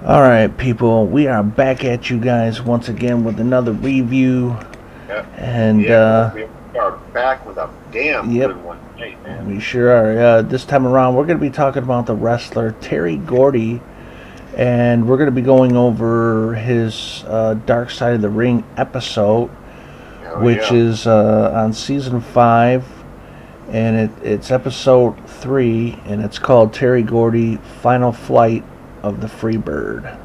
Alright, people, we are back at you guys once again with another review. Yeah, And, we are back with a damn yep, good one tonight, man. we sure are. This time around, we're going to be talking about the wrestler Terry Gordy. And we're going to be going over his Dark Side of the Ring episode, Oh which yeah, is on season 5. And it's episode 3, and it's called Terry Gordy Final Flight of the Freebird.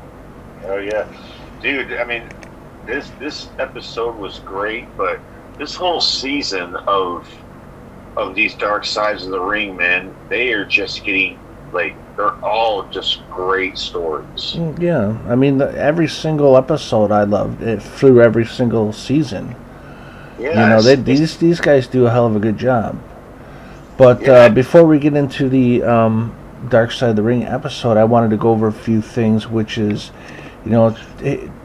oh yeah, dude. I mean, this episode was great, but this whole season of these Dark Sides of the Ring, man, they are just getting like they're all just great stories. Yeah, I mean, every single episode I loved it through every single season. You Yeah, know, these guys do a hell of a good job. But yeah, before we get into the Dark Side of the Ring episode, I wanted to go over a few things, which is,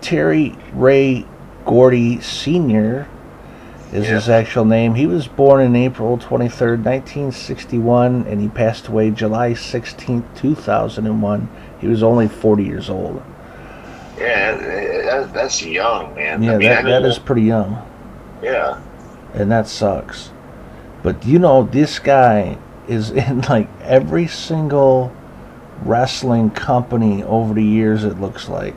Terry Ray Gordy Sr. is yeah, his actual name. He was born in April 23rd, 1961, and he passed away July 16th, 2001. He was only 40 years old. yeah. That's young, man. I Yeah, mean, I that is know. pretty young, Yeah, and that sucks. But this guy is in like every single wrestling company over the years, it looks like.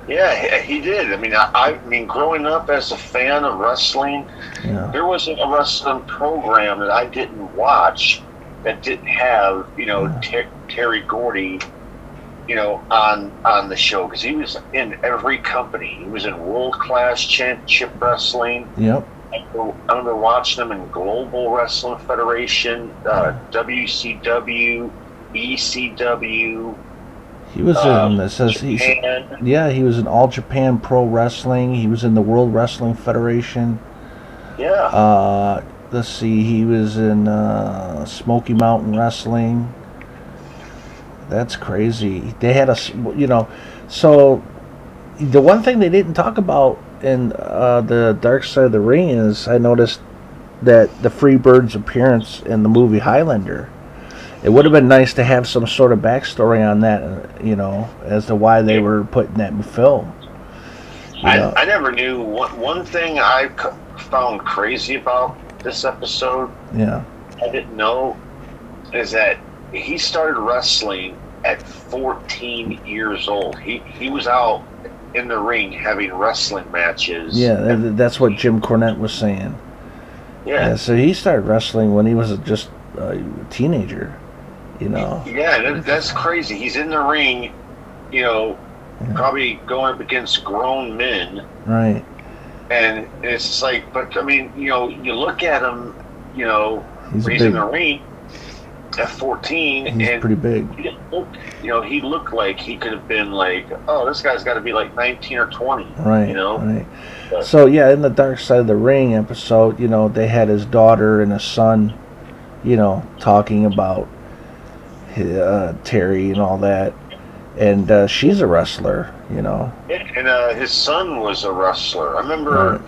yeah, he did. I mean, I mean, growing up as a fan of wrestling. Yeah. There wasn't a wrestling program that I didn't watch that didn't have Yeah. Terry Gordy on the show, because he was in every company. He was in World Class Championship Wrestling. Yep. I remember watching him in Global Wrestling Federation, WCW, ECW, He was in. It says he's. Japan. Yeah, he was in All Japan Pro Wrestling. He was in the World Wrestling Federation. Yeah, Let's see. He was in Smoky Mountain Wrestling. That's crazy. They had So the one thing they didn't talk about in the Dark Side of the Ring is I noticed that the Freebird's appearance in the movie Highlander. It would have been nice to have some sort of backstory on that, as to why they were putting that in film. You know, I never knew. One thing found crazy about this episode, yeah, I didn't know, is that he started wrestling at 14 years old. He was out in the ring having wrestling matches. yeah. That's what Jim Cornette was saying. Yeah, Yeah, so he started wrestling when he was just a teenager. You know, yeah, that's crazy. He's in the ring, yeah, probably going up against grown men, right. and it's just like, but I mean, you look at him, He's when he's in big. the ring at 14, He's and pretty big. he didn't look, he looked like he could have been like, oh, this guy's got to be like 19 or 20, Right, right. But, So yeah, in the Dark Side of the Ring episode, they had his daughter and his son, talking about Terry and all that, and she's a wrestler. and his son was a wrestler. I Right.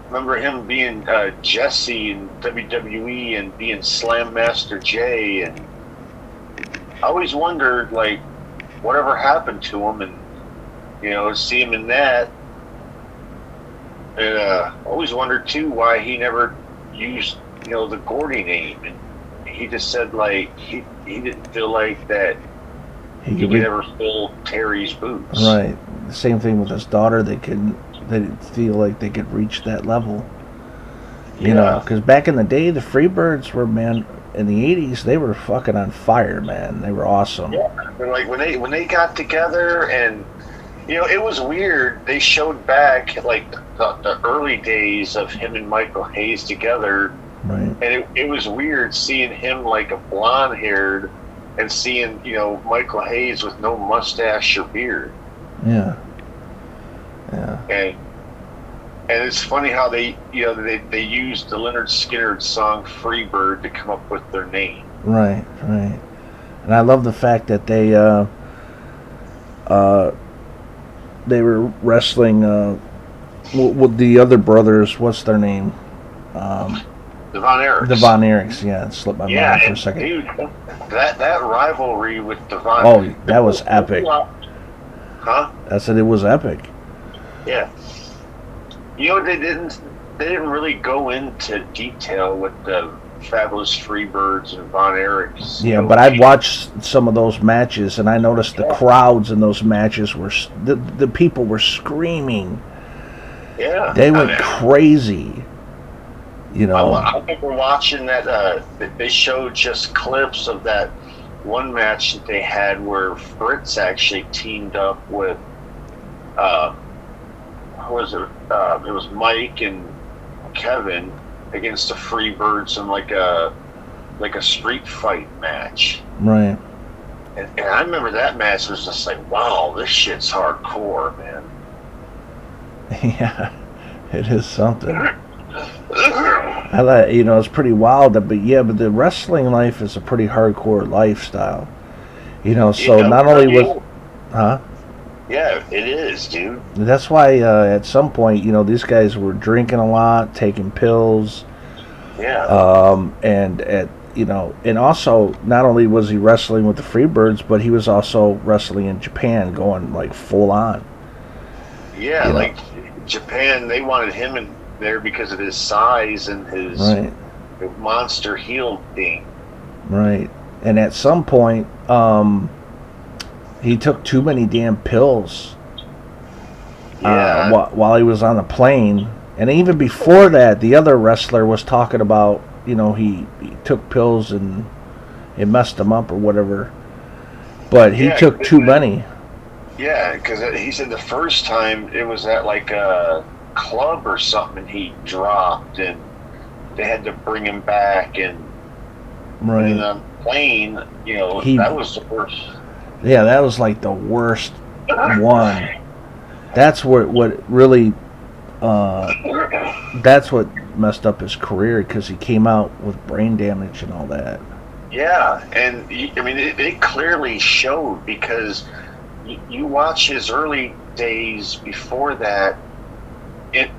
remember him being Jesse in WWE and being Slam Master Jay, and I always wondered like whatever happened to him, and see him in that. And always wondered too why he never used the Gordy name, and he just said like he didn't feel like that He he could could be ever fill Terry's boots. right. The same thing with his daughter. They didn't feel like they could reach that level. Yeah, Because back in the day, the Freebirds were, man, in the '80s, they were fucking on fire, man. They were awesome. yeah. But like when they got together, and it was weird. They showed back like the early days of him and Michael Hayes together, Right. and it was weird seeing him like a blonde haired, and seeing Michael Hayes with no mustache or beard. Yeah. Yeah. And it's funny how they used the Leonard Skinner song "Freebird" to come up with their name. Right. Right. And I love the fact that they were wrestling with the other brothers. What's their name? The Von Erichs. The Von Erichs. Yeah, it slipped my Yeah, mind for a and second. dude, that rivalry with the Von. Oh, that was epic. Huh? I said it was epic. Yeah. You know, they didn't really go into detail with the Fabulous Freebirds and Von Erichs. Yeah, but I've watched some of those matches, and I noticed the crowds in those matches were the people were screaming. Yeah, they went crazy. You know, I remember watching that. They showed just clips of that one match that they had where Fritz actually teamed up with. Who was it? It was Mike and Kevin against the Freebirds in like a street fight match. Right. And I remember that match was just like, wow, this shit's hardcore, man. Yeah, it is something. I like, you know, it's pretty wild, but the wrestling life is a pretty hardcore lifestyle. You know, so not only with, Yeah, it is, dude. That's why at some point, you know, these guys were drinking a lot, taking pills. Yeah. And also not only was he wrestling with the Freebirds, but he was also wrestling in Japan, going like full on. Yeah, like Japan, they wanted him in there because of his size and his monster heel thing. Right. And at some point, he took too many damn pills while he was on the plane. And even before that, the other wrestler was talking about, you know, he took pills and it messed him up or whatever. But he took too many. Yeah, because he said the first time it was at like a club or something he dropped and they had to bring him back. And on the plane, you know, that was the worst. Yeah, that was like the worst one. That's what really, that's what messed up his career, because he came out with brain damage and all that. Yeah, and I mean, it clearly showed, because you watch his early days before that,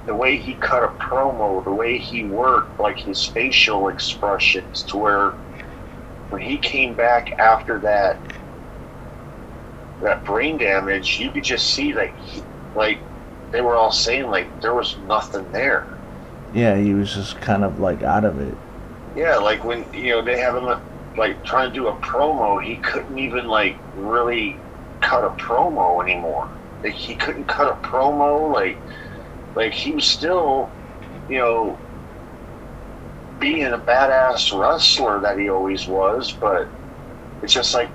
the way he cut a promo, the way he worked, like his facial expressions, to where when he came back after that brain damage, you could just see that like they were all saying like there was nothing there. Yeah, he was just kind of like out of it. Yeah, like when, you know, they have him like trying to do a promo, he couldn't even like really cut a promo anymore. Like he couldn't cut a promo, like he was still, you know, being a badass wrestler that he always was, but it's just like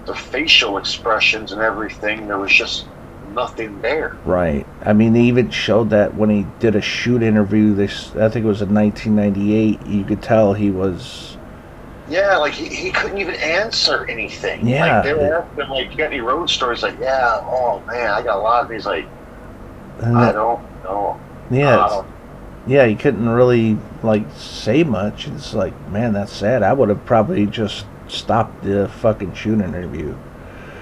the facial expressions and everything, there was just nothing there. Right. I mean, they even showed that when he did a shoot interview, I think it was in 1998, you could tell he was... Yeah, like he couldn't even answer anything. Yeah. Like they were asking, like, you got any road stories? Like, yeah, oh man, I got a lot of these. Like, I don't know. Yeah. Yeah, he couldn't really, like, say much. It's like, man, that's sad. I would have probably just stopped the fucking shoot interview.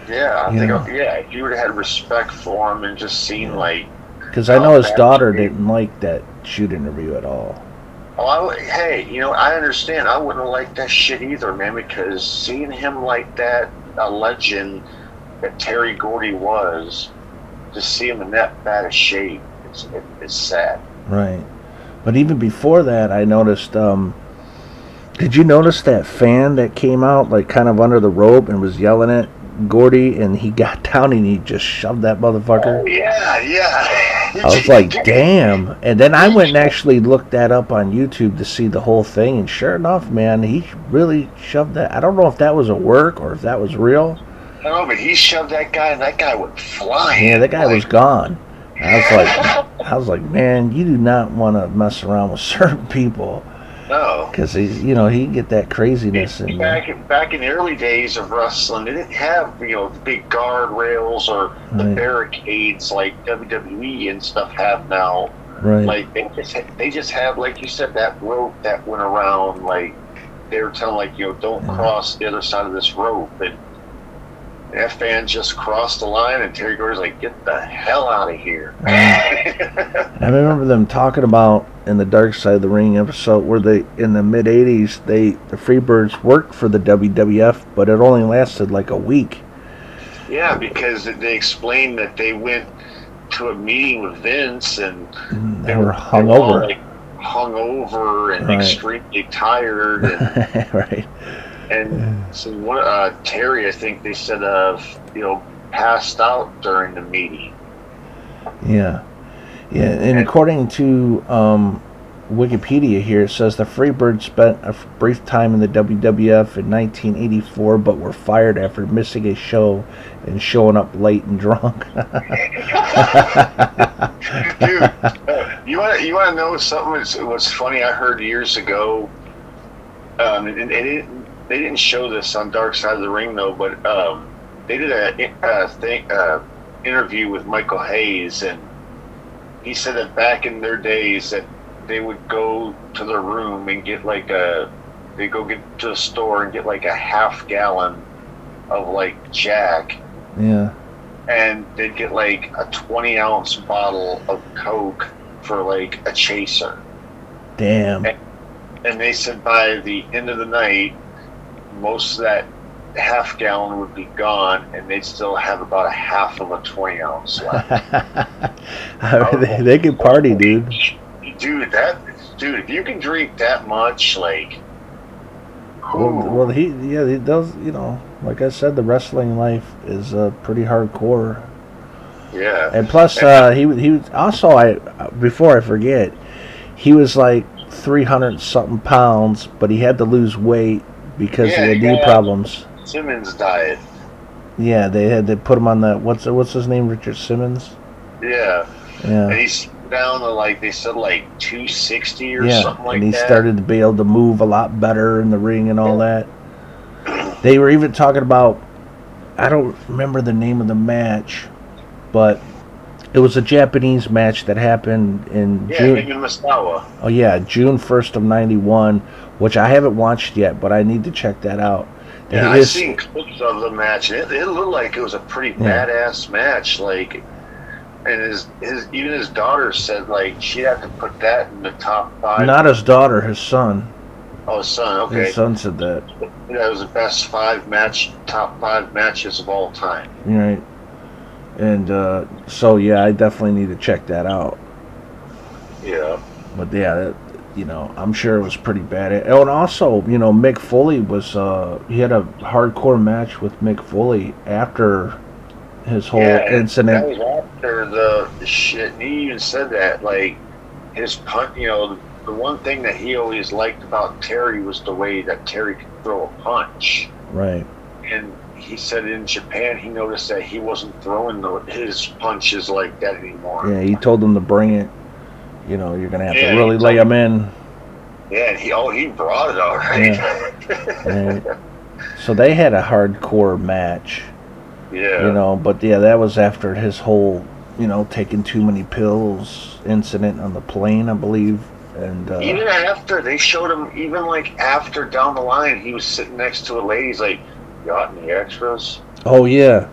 Yeah, I think, if you would have had respect for him and just seen, like... Because I know his daughter didn't like that shoot interview at all. Oh, hey, you know, I understand. I wouldn't have liked that shit either, man, because seeing him like that, a legend that Terry Gordy was, to see him in that bad of shape, it's sad. Right. But even before that, I noticed, did you notice that fan that came out, like, kind of under the rope and was yelling at Gordy, and he got down and he just shoved that motherfucker? Oh, yeah. I was like, damn. And then I went and actually looked that up on YouTube to see the whole thing, and sure enough, man, he really shoved that. I don't know if that was a work or if that was real. No, but he shoved that guy, and that guy went flying. Yeah, that guy was gone. I was like, man, you do not want to mess around with certain people. No, because he can get that craziness. Back in the early days of wrestling, they didn't have, you know, the big guardrails or the barricades like WWE and stuff have now. Right. Like they just have, like you said, that rope that went around. Like they were telling, like, you know, don't cross the other side of this rope, and that fan just crossed the line, and Terry Gordy's like, get the hell out of here. I remember them talking about in the Dark Side of the Ring episode where they, in the mid 80s, the Freebirds worked for the WWF, but it only lasted like a week. Yeah, because they explained that they went to a meeting with Vince and They were they hung were all over. like hungover and Right. extremely tired Right. and so what Terry, I think they said passed out during the meeting. Yeah. Yeah. And And according to Wikipedia here, it says the Freebird spent a brief time in the WWF in 1984, but were fired after missing a show and showing up late and drunk. dude, you want to know something? What's funny? I heard years ago, and they didn't show this on Dark Side of the Ring though, but they did a interview with Michael Hayes, and he said that back in their days that they would go to their room and get they go get to the store and get like a half gallon of like Jack, Yeah. and they'd get like a 20-ounce bottle of Coke for like a chaser. Damn. And they said by the end of the night, most of that half gallon would be gone, and they'd still have about a half of a 20-ounce left. They can party, dude. Dude, if you can drink that much, like, Well, he does. Like I said, the wrestling life is pretty hardcore. yeah. And plus, he was also before I forget, he was like 300 something pounds, but he had to lose weight because he had knee problems. Simmons diet. Yeah, they had to put him on the what's his name, Richard Simmons. Yeah. Yeah. And he's down to like they said like 260 or something like that. And he started to be able to move a lot better in the ring and all that. They were even talking about, I don't remember the name of the match, but it was a Japanese match that happened in June. In Misawa. Oh yeah, June 1st of '91, which I haven't watched yet, but I need to check that out. Yeah, I've seen clips of the match, and it looked like it was a pretty badass match. Like, and his daughter said like she'd have to put that in the top 5. Not his daughter, his son. Oh, his son. Okay. His son said that. That was the best top 5 matches of all time. Right. And so yeah, I definitely need to check that out. Yeah. But yeah, I'm sure it was pretty bad. Oh, and also, Mick Foley was he had a hardcore match with Mick Foley after his whole incident. That was after the shit. And he even said that like his punch. The one thing that he always liked about Terry was the way that Terry could throw a punch. Right. And he said in Japan he noticed that he wasn't throwing his punches like that anymore. Yeah, he told them to bring it. You're gonna have to really lay them in. Yeah, and he brought it all right. Yeah. So they had a hardcore match. Yeah. But yeah, that was after his whole, taking too many pills incident on the plane, I believe. And even after they showed him, even like after down the line, he was sitting next to a lady. He's like, "Got any extras?" Oh yeah.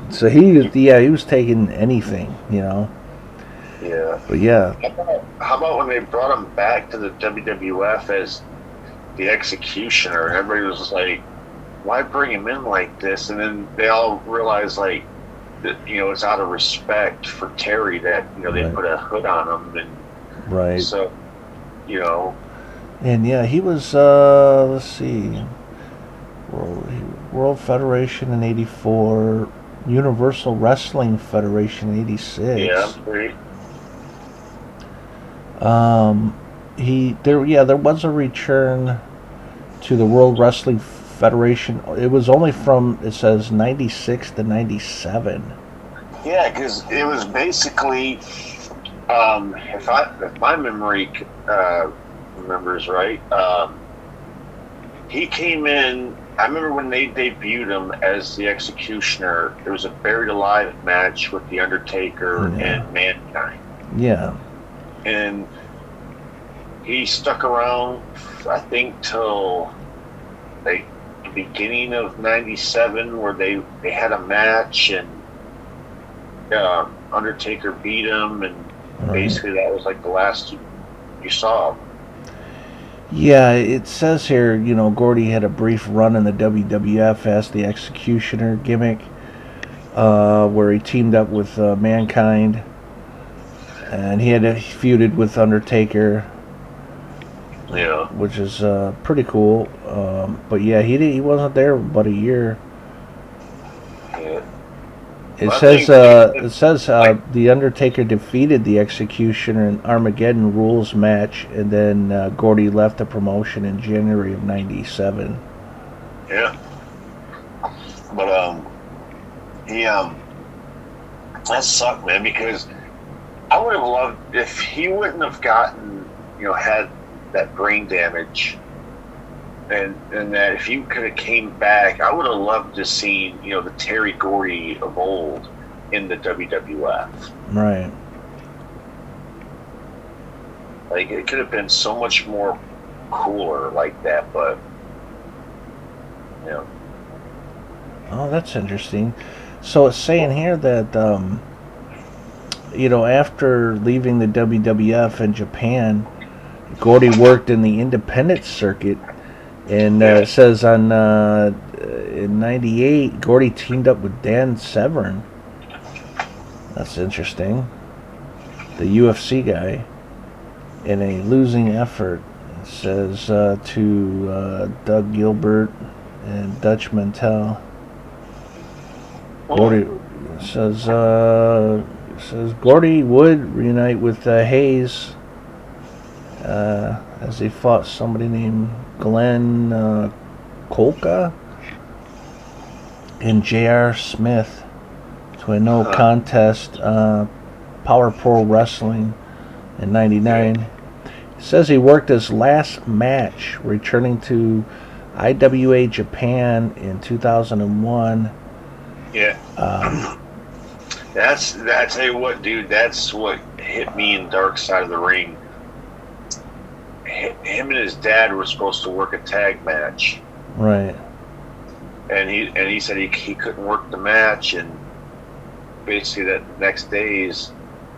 So he was taking anything, Yeah. But yeah. How about when they brought him back to the WWF as the Executioner? Everybody was just like, "Why bring him in like this?" And then they all realized like that it's out of respect for Terry that they put a hood on him and. Right. So, And yeah, he was, let's see, World Federation in '84, Universal Wrestling Federation in '86. Yeah, great. There was a return to the World Wrestling Federation. It was only from, it says, '96 to '97. Yeah, because it was basically. If my memory remembers right, he came in. I remember when they debuted him as the Executioner. There was a Buried Alive match with the Undertaker and Mankind. Yeah. And he stuck around, I think, till like the beginning of '97, where they had a match and Undertaker beat him and. Basically, that was like the last you saw him. Yeah, it says here, Gordy had a brief run in the WWF as the Executioner gimmick, where he teamed up with Mankind, and he feuded with Undertaker, Yeah. which is pretty cool. But yeah, he wasn't there but a year. Yeah. It I says like, the Undertaker defeated the Executioner in Armageddon Rules match, and then Gordy left the promotion in January of '97. yeah. But he that sucked, man, because I would have loved if he wouldn't have gotten, had that brain damage, and that if he could have came back, I would have loved to see, the Terry Gordy of old in the WWF. Right. Like, it could have been so much more cooler like that, but Oh, that's interesting. So it's saying here that after leaving the WWF in Japan, Gordy worked in the independent circuit, and it says in '98, Gordy teamed up with Dan Severn. That's interesting. The UFC guy, in a losing effort. It says to Doug Gilbert and Dutch Mantell. Gordy says Gordy would reunite with Hayes as he fought somebody named Glenn Kolka and J.R. Smith to a no contest Power Pro Wrestling in '99. It says he worked his last match returning to IWA Japan in 2001. Yeah. I tell you what, dude, that's what hit me in Dark Side of the Ring. Him and his dad were supposed to work a tag match. Right. And he said he couldn't work the match, and basically that next days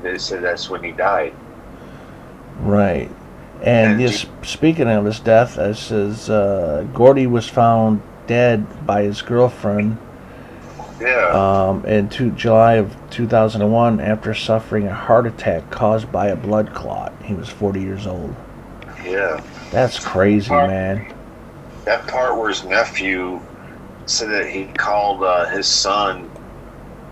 they said that's when he died. Right. And just speaking of his death, it says Gordy was found dead by his girlfriend. Yeah. In July of 2001 after suffering a heart attack caused by a blood clot. He was 40 years old. Yeah. That's crazy, man. That part where his nephew said that he called his son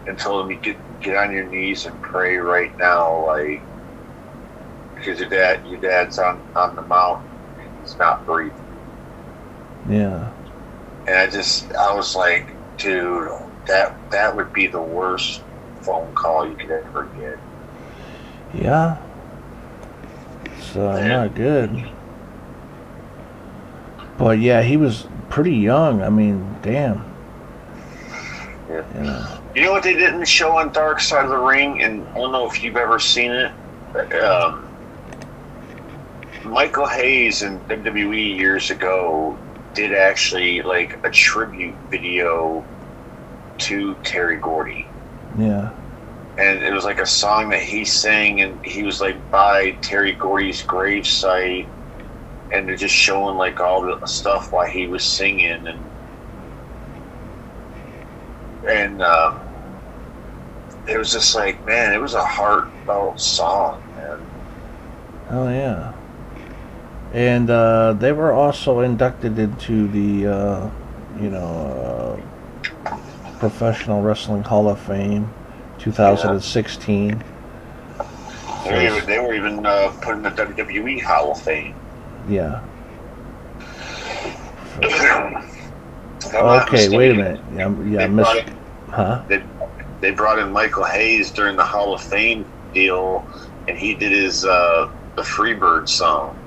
and told him, get on your knees and pray right now, like, because your dad's on the mountain, he's not breathing. Yeah. And I was like, dude, that would be the worst phone call you could ever get. Yeah. It's not good. But yeah, he was pretty young. I mean, damn. Yeah. You know what they didn't show on Dark Side of the Ring, and I don't know if you've ever seen it. Michael Hayes in WWE years ago did actually like a tribute video to Terry Gordy. Yeah. And it was like a song that he sang, and he was like by Terry Gordy's gravesite, and they're just showing like all the stuff while he was singing, and it was just like, man, it was a heartfelt song, man. Oh yeah. And they were also inducted into the Professional Wrestling Hall of Fame 2016. Yeah. They were even put in the WWE Hall of Fame. Yeah. Okay, wait a minute. They brought in Michael Hayes during the Hall of Fame deal, and he did his the Freebird song.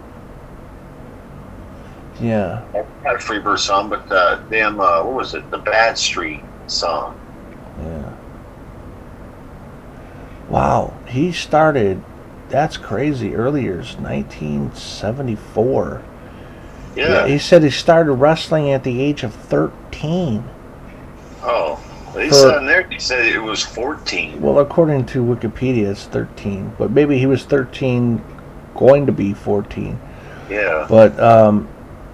Yeah. Not a Freebird song, but the damn what was it? The Bad Street song. Yeah. Wow, he started. That's crazy. Earlier, 1974. Yeah. He said he started wrestling at the age of 13. Oh, he said in there. He said it was 14. Well, according to Wikipedia, it's 13. But maybe he was 13, going to be 14. Yeah. But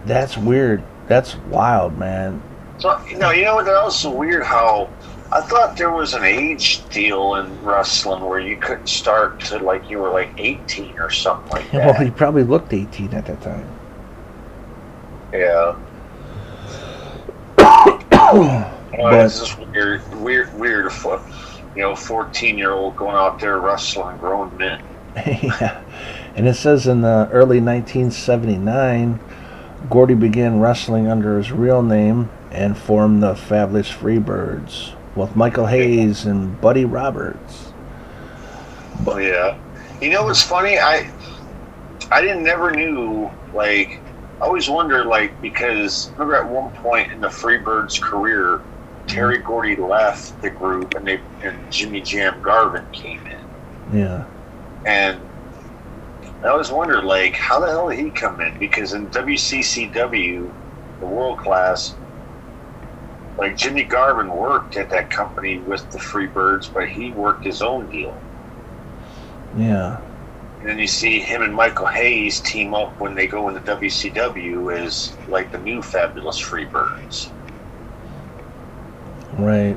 that's weird. That's wild, man. So you know what? That was so weird. How I thought there was an age deal in wrestling where you couldn't start to like you were like 18 or something like Well, that. he probably looked 18 at that time. Yeah. But It's just weird. 14-year-old going out there wrestling grown men. yeah, and it says in the early 1979, Gordy began wrestling under his real name and formed the Fabulous Freebirds with Michael Hayes and Buddy Roberts. Oh yeah. You know what's funny? I never knew, like, I always wondered, like, because remember at one point in the Freebirds' career, Terry Gordy left the group and Jimmy Jam Garvin came in. Yeah. And I always wondered, like, how the hell did he come in? Because in WCCW, the World Class, like, Jimmy Garvin worked at that company with the Freebirds, but he worked his own deal. Yeah. And then you see him and Michael Hayes team up when they go into WCW as, like, the new Fabulous Freebirds. Right.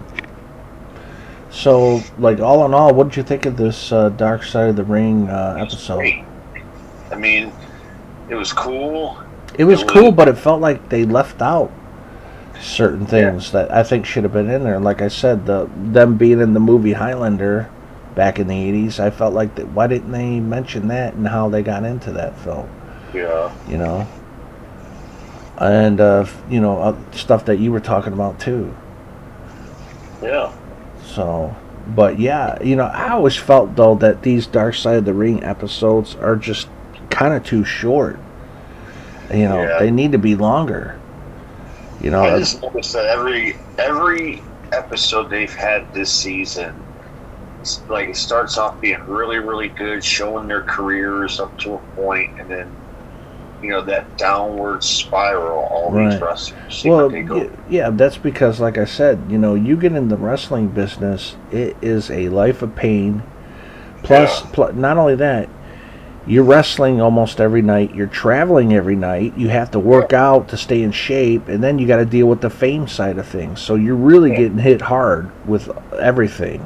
So, like, all in all, what did you think of this Dark Side of the Ring episode? Great. I mean, it was cool. It was cool, but it felt like they left out certain things that I think should have been in there. Like I said, them being in the movie Highlander back in the 80s, I felt like why didn't they mention that and how they got into that film? Yeah. You know? And, stuff that you were talking about, too. Yeah. So, but yeah, I always felt, though, that these Dark Side of the Ring episodes are just kind of too short. They need to be longer. I just noticed that every episode they've had this season, it starts off being really, really good, showing their careers up to a point, and then that downward spiral. All these wrestlers. Well, yeah, that's because, like I said, you get in the wrestling business, it is a life of pain. Plus, not only that, you're wrestling almost every night. You're traveling every night. You have to work out to stay in shape, and then you got to deal with the fame side of things. So you're really getting hit hard with everything,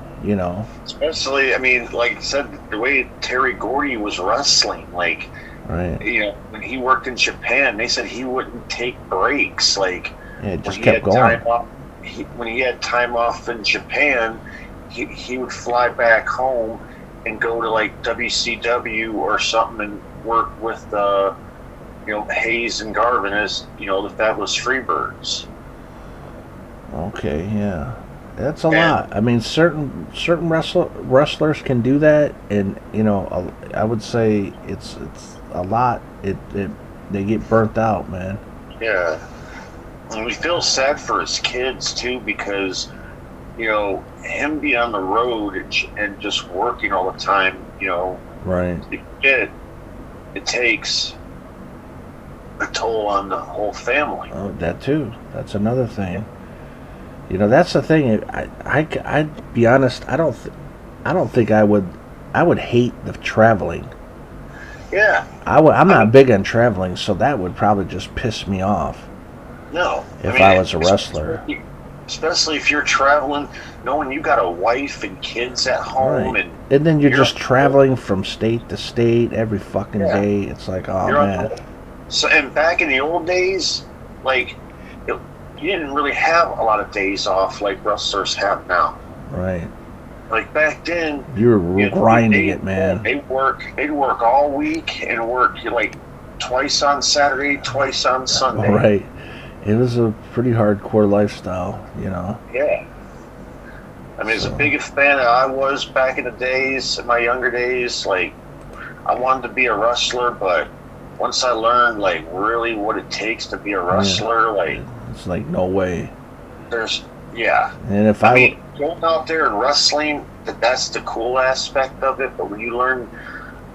Especially, I mean, like I said, the way Terry Gordy was wrestling, like, right. When he worked in Japan, they said he wouldn't take breaks. Like, it just kept going. When he had time off in Japan, he would fly back home and go to like WCW or something and work with Hayes and Garvin as the Fabulous Freebirds. Okay, yeah, that's a lot. I mean, certain wrestlers can do that, and I would say it's a lot. They get burnt out, man. Yeah, and we feel sad for his kids too, because him being on the road and just working all the time, right. It takes a toll on the whole family. Oh, that too. That's another thing. That's the thing. I'd be honest. I don't think I would hate the traveling. Yeah. I'm not big on traveling, so that would probably just piss me off. No. If I was a wrestler. Especially if you're traveling, knowing you got a wife and kids at home, right. and then you're just traveling from state to state every fucking day. It's like, oh man. So, and back in the old days, like, you didn't really have a lot of days off like wrestlers have now. Right. Like back then, you were grinding it, man. They'd work all week and work like twice on Saturday, twice on Sunday. Right. It was a pretty hardcore lifestyle, Yeah. I mean, as big a fan that I was back in the days, in my younger days, like, I wanted to be a wrestler, but once I learned, like, really what it takes to be a wrestler, like... It's like, no way. And if I mean, going out there and wrestling, that's the cool aspect of it, but when you learn,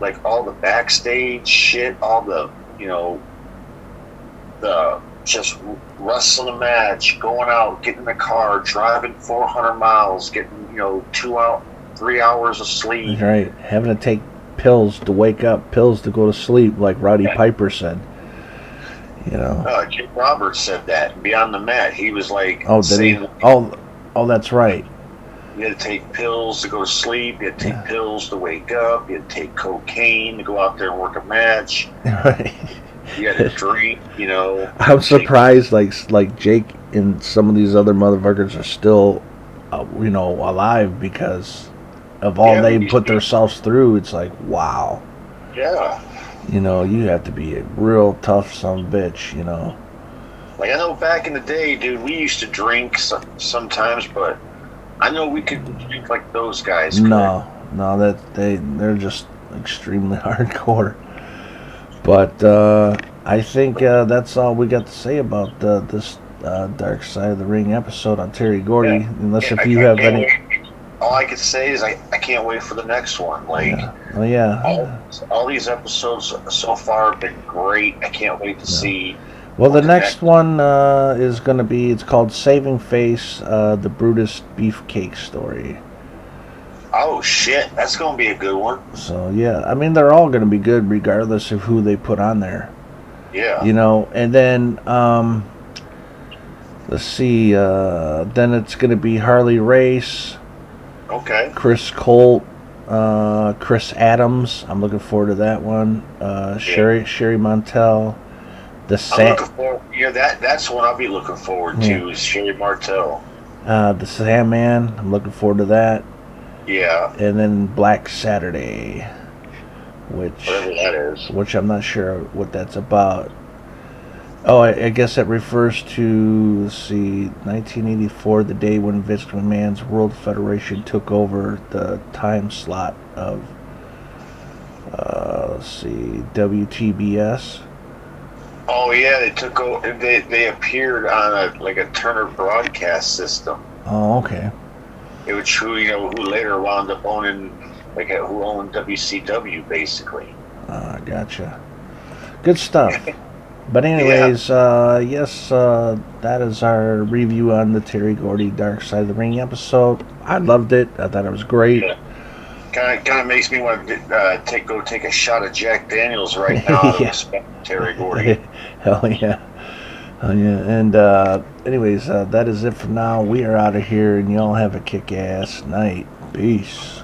like, all the backstage shit, all the, just wrestling a match, going out, getting in the car, driving 400 miles, getting 3 hours of sleep. Right, having to take pills to wake up, pills to go to sleep, like Roddy Piper said. You know. Jim Roberts said that. Beyond the Mat, he was like Oh, did he? Oh, that's right. You had to take pills to go to sleep. You had to take pills to wake up. You had to take cocaine to go out there and work a match. Right. You had to drink, you know. I'm surprised, like Jake and some of these other motherfuckers are still, you know, alive because of all they put themselves through. It's like, wow. Yeah. You know, you have to be a real tough son of a bitch, you know. Like, I know back in the day, dude, we used to drink sometimes, but I know we could drink like those guys. No, they're just extremely hardcore. But I think that's all we got to say about this Dark Side of the Ring episode on Terry Gordy. Yeah. Unless if you have any. All I could say is I can't wait for the next one. Like, oh yeah, all these episodes so far have been great. I can't wait to see. Well, the next one is going to be, it's called Saving Face, the Brutus Beefcake story. Oh, shit. That's going to be a good one. So, yeah. I mean, they're all going to be good regardless of who they put on there. Yeah. You know, and then, let's see, then it's going to be Harley Race. Okay. Chris Colt, Chris Adams. I'm looking forward to that one. Sherry Montel. I'm looking forward. Yeah, that's what I'll be looking forward to. Is Sherry Martel. The Sandman. I'm looking forward to that. Yeah. And then Black Saturday, whatever that is. Which I'm not sure what that's about. Oh, I guess that refers to, let's see, 1984, the day when Vince McMahon's World Federation took over the time slot of, let's see, WTBS. Oh yeah, they took over. They appeared on a Turner broadcast system. Oh, okay. It was who later wound up owning, who owned WCW basically. Gotcha. Good stuff. But anyways, yes, that is our review on the Terry Gordy Dark Side of the Ring episode. I loved it. I thought it was great. Yeah. Kind of makes me want to go take a shot of Jack Daniels right now. Yeah. Respect Terry Gordy. Hell yeah. Oh, yeah. And anyways, that is it for now. We are out of here, and y'all have a kick-ass night. Peace.